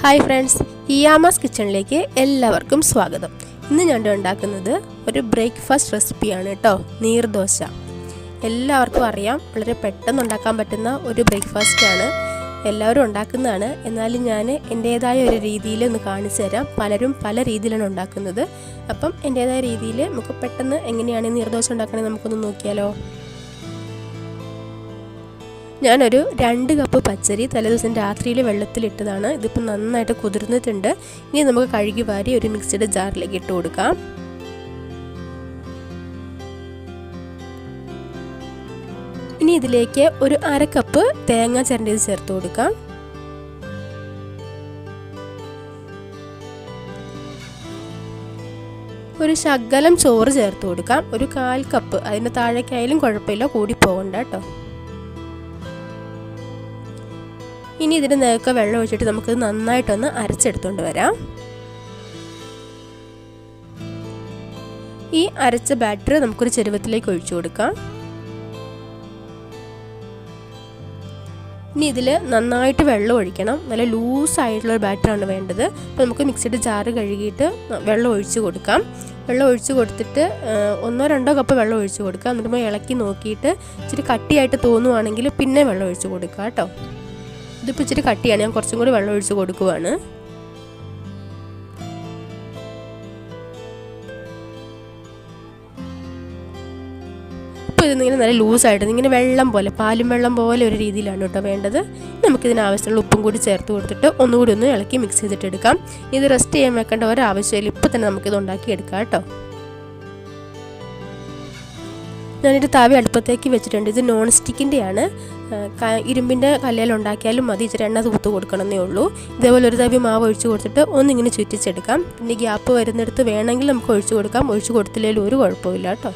Hi friends, ഇയാമാസ് കിച്ചണിലേക്ക് എല്ലാവർക്കും സ്വാഗതം. ഇന്ന് ഞാൻ ഉണ്ടാക്കുന്നത് ഒരു ബ്രേക്ക്ഫാസ്റ്റ് റെസിപ്പിയാണ് കേട്ടോ, നീർദോശ. എല്ലാവർക്കും അറിയാം, വളരെ പെട്ടെന്ന് ഉണ്ടാക്കാൻ പറ്റുന്ന ഒരു ബ്രേക്ക്ഫാസ്റ്റാണ്. എല്ലാവരും ഉണ്ടാക്കുന്നതാണ്. എന്നാലും ഞാൻ എൻ്റേതായ ഒരു രീതിയിൽ ഒന്ന് കാണിച്ചു തരാം. പലരും പല രീതിയിലാണ് ഉണ്ടാക്കുന്നത്. അപ്പം എൻ്റേതായ രീതിയിൽ നമുക്ക് പെട്ടെന്ന് എങ്ങനെയാണ് നീർദോശ ഉണ്ടാക്കണമെന്ന് നമുക്കൊന്ന് നോക്കിയാലോ. ഞാനൊരു 2 കപ്പ് പച്ചരി തലേദിവസം രാത്രിയിൽ വെള്ളത്തിലിട്ടതാണ്. ഇതിപ്പോൾ നന്നായിട്ട് കുതിർന്നിട്ടുണ്ട്. ഇനി നമുക്ക് കഴുകി വാരി ഒരു മിക്സിയുടെ ജാറിലേക്ക് ഇട്ട് കൊടുക്കാം. ഇനി ഇതിലേക്ക് ഒരു 1/2 കപ്പ് തേങ്ങ ചിരണ്ടിയത് ചേർത്ത് കൊടുക്കാം. ഒരു ശകലം ചോറ് ചേർത്ത് കൊടുക്കാം. ഒരു 1/4 കപ്പ്, അതിൻ്റെ താഴേക്കായാലും കുഴപ്പമില്ല, കൂടി പോകണ്ട കേട്ടോ. ഇനി ഇതിന് നേരൊക്കെ വെള്ളം ഒഴിച്ചിട്ട് നമുക്കിത് നന്നായിട്ടൊന്ന് അരച്ചെടുത്തുകൊണ്ട് വരാം. ഈ അരച്ച ബാറ്റർ നമുക്കൊരു ചെരുവത്തിലേക്ക് ഒഴിച്ചു കൊടുക്കാം. ഇനി ഇതിൽ നന്നായിട്ട് വെള്ളം ഒഴിക്കണം. നല്ല ലൂസായിട്ടുള്ളൊരു ബാറ്ററാണ് വേണ്ടത്. അപ്പോൾ നമുക്ക് മിക്സിയുടെ ജാറ് കഴുകിയിട്ട് വെള്ളം ഒഴിച്ച് കൊടുക്കാം. വെള്ളം ഒഴിച്ച് കൊടുത്തിട്ട് 1-2 കപ്പ് വെള്ളം ഒഴിച്ച് കൊടുക്കാം. എന്നിട്ട് നമ്മൾ ഇളക്കി നോക്കിയിട്ട് ഇച്ചിരി കട്ടിയായിട്ട് തോന്നുവാണെങ്കിൽ പിന്നെ വെള്ളം ഒഴിച്ച് കൊടുക്കാം കേട്ടോ. ഇതിപ്പോൾ ഇച്ചിരി കട്ടിയാണ്, ഞാൻ കുറച്ചും കൂടി വെള്ളം ഒഴിച്ച് കൊടുക്കുവാണ്. അപ്പോൾ ഇതിങ്ങനെ നല്ല ലൂസായിട്ട് ഇങ്ങനെ വെള്ളം പോലെ, പാലും വെള്ളം പോലെ ഒരു രീതിയിലാണ് കേട്ടോ വേണ്ടത്. നമുക്കിതിന് ആവശ്യമുള്ള ഉപ്പും കൂടി ചേർത്ത് കൊടുത്തിട്ട് ഒന്നുകൂടി ഒന്ന് ഇളക്കി മിക്സ് ചെയ്തിട്ട് എടുക്കാം. ഇത് റെസ്റ്റ് ചെയ്യാൻ വെക്കേണ്ട ഒരാവശ്യമില്ല, ഇപ്പോൾ തന്നെ നമുക്കിത് ഉണ്ടാക്കിയെടുക്കാം കേട്ടോ. ഞാനൊരു തവി അടുപ്പത്തേക്ക് വെച്ചിട്ടുണ്ട്. ഇത് നോൺ സ്റ്റിക്കിൻ്റെയാണ്. ഇരുമ്പിൻ്റെ കല്ലിൽ ഉണ്ടാക്കിയാലും മതി. ഇച്ചിരി എണ്ണ തൂത്ത് കൊടുക്കണമെന്നേ ഉള്ളൂ. ഇതേപോലെ ഒരു തവി മാവ് ഒഴിച്ച് കൊടുത്തിട്ട് ഒന്നിങ്ങനെ ചുറ്റിച്ചെടുക്കാം. പിന്നെ ഗ്യാപ്പ് വരുന്നിടത്ത് വേണമെങ്കിൽ നമുക്ക് ഒഴിച്ച് കൊടുക്കാം. ഒഴിച്ച് കൊടുത്തില്ലെങ്കിലും ഒരു കുഴപ്പമില്ല കേട്ടോ.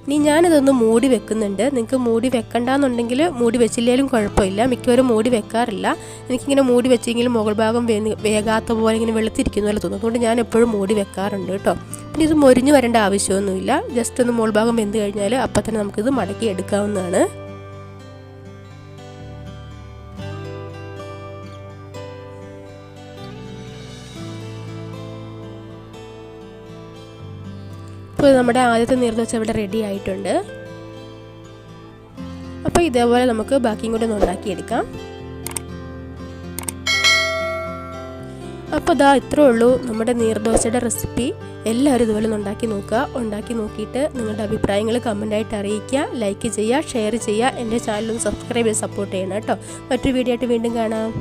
ഇനി ഞാനിതൊന്ന് മൂടി വെക്കുന്നുണ്ട്. നിങ്ങൾക്ക് മൂടി വെക്കണ്ടെന്നുണ്ടെങ്കിൽ മൂടി വെച്ചില്ലെങ്കിലും കുഴപ്പമില്ല. മിക്കവരും മൂടി വെക്കാറില്ല. എനിക്കിങ്ങനെ മൂടി വെച്ചെങ്കിലും മുകൾ ഭാഗം വേകാത്ത പോലെ ഇങ്ങനെ വെളുത്തിരിക്കുന്ന പോലെ തോന്നും. അതുകൊണ്ട് ഞാൻ എപ്പോഴും മൂടി വെക്കാറുണ്ട് കേട്ടോ. പിന്നെ ഇത് മൊരിഞ്ഞ് വരേണ്ട ആവശ്യമൊന്നുമില്ല. ജസ്റ്റ് ഒന്ന് മുകൾ ഭാഗം വെന്ത് കഴിഞ്ഞാൽ അപ്പം തന്നെ നമുക്കിത് മടക്കി എടുക്കാവുന്നതാണ്. ഇപ്പോൾ നമ്മുടെ ആദ്യത്തെ നീർദോശ ഇവിടെ റെഡി ആയിട്ടുണ്ട്. അപ്പോൾ ഇതേപോലെ നമുക്ക് ബാക്കിയും കൂടി ഒന്ന് ഉണ്ടാക്കിയെടുക്കാം. അപ്പോൾ ഇതാ ഇത്രേ ഉള്ളൂ നമ്മുടെ നീർദോശയുടെ റെസിപ്പി. എല്ലാവരും ഇതുപോലെ ഒന്ന് ഉണ്ടാക്കി നോക്കുക. ഉണ്ടാക്കി നോക്കിയിട്ട് നിങ്ങളുടെ അഭിപ്രായങ്ങൾ കമൻ്റായിട്ട് അറിയിക്കുക. ലൈക്ക് ചെയ്യുക, ഷെയർ ചെയ്യുക. എൻ്റെ ചാനലൊന്ന് സബ്സ്ക്രൈബ് ചെയ്ത് സപ്പോർട്ട് ചെയ്യണം കേട്ടോ. മറ്റൊരു വീഡിയോ ആയിട്ട് വീണ്ടും കാണാം.